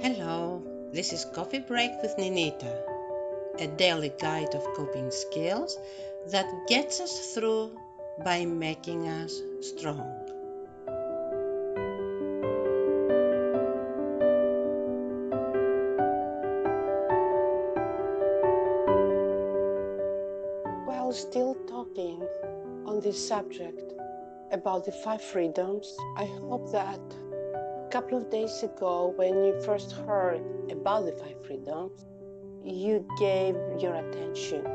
Hello, this is Coffee Break with Ninita, a daily guide of coping skills that gets us through by making us strong. While still talking on this subject about the 5 freedoms, I hope that a couple of days ago, when you first heard about the 5 freedoms, you gave your attention.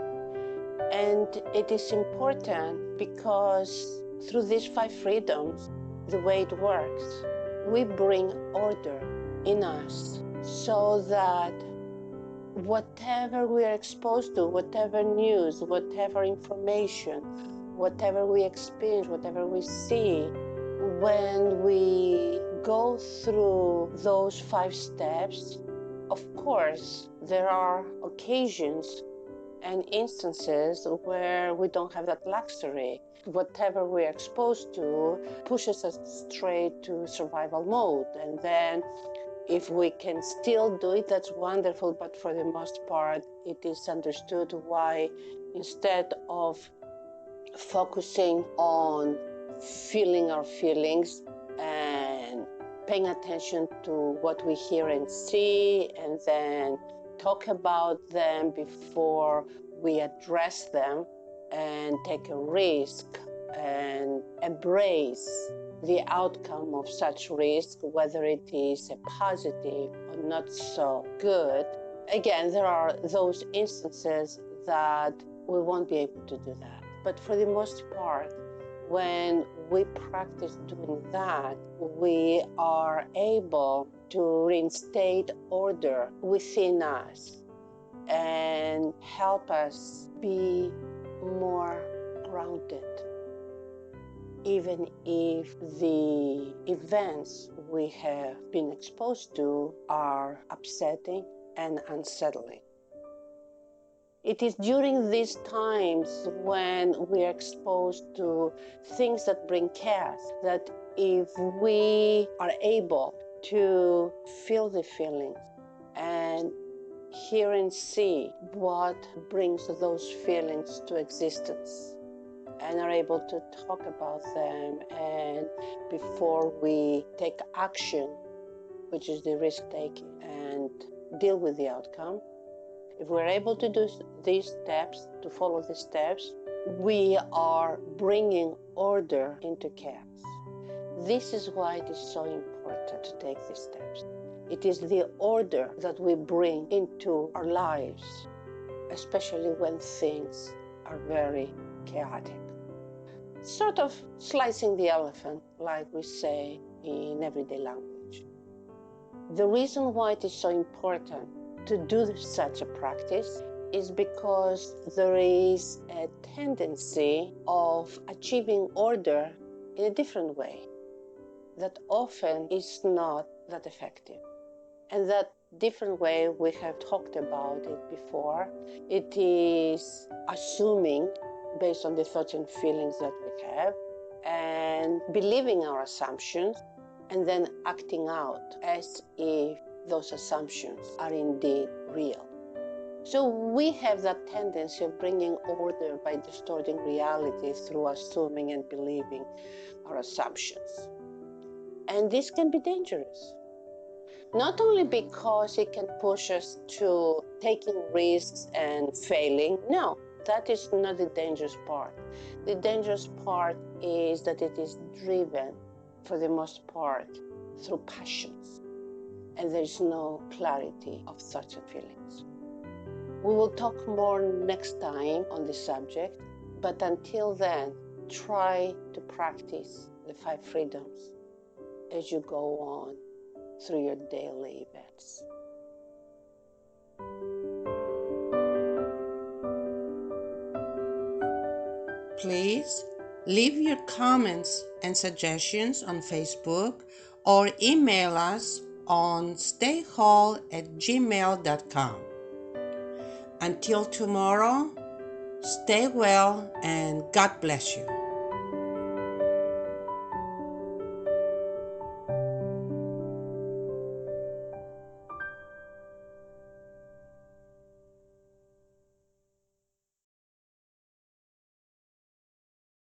And it is important because through these 5 freedoms, the way it works, we bring order in us so that whatever we are exposed to, whatever news, whatever information, whatever we experience, whatever we see, when we go through those 5 steps, of course, there are occasions and instances where we don't have that luxury. Whatever we're exposed to pushes us straight to survival mode. And then if we can still do it, that's wonderful, but for the most part, it is understood why instead of focusing on feeling our feelings and paying attention to what we hear and see, and then talk about them before we address them and take a risk and embrace the outcome of such risk, whether it is a positive or not so good. Again, there are those instances that we won't be able to do that. But for the most part, when we practice doing that, we are able to reinstate order within us and help us be more grounded, even if the events we have been exposed to are upsetting and unsettling. It is during these times when we are exposed to things that bring chaos that if we are able to feel the feelings and hear and see what brings those feelings to existence, and are able to talk about them, and before we take action, which is the risk-taking, and deal with the outcome, if we're able to do these steps, to follow the steps, we are bringing order into chaos. This is why it is so important to take these steps. It is the order that we bring into our lives, especially when things are very chaotic. Sort of slicing the elephant, like we say in everyday language. The reason why it is so important to do such a practice is because there is a tendency of achieving order in a different way that often is not that effective. And that different way, we have talked about it before, it is assuming based on the thoughts and feelings that we have, and believing our assumptions, and then acting out as if those assumptions are indeed real. So we have that tendency of bringing order by distorting reality through assuming and believing our assumptions. And this can be dangerous. Not only because it can push us to taking risks and failing, no. That is not the dangerous part. The dangerous part is that it is driven, for the most part, through passions, and there is no clarity of thoughts and feelings. We will talk more next time on this subject, but until then, try to practice the 5 freedoms as you go on through your daily events. Please leave your comments and suggestions on Facebook or email us on StayWHOLE@gmail.com. Until tomorrow, stay well and God bless you.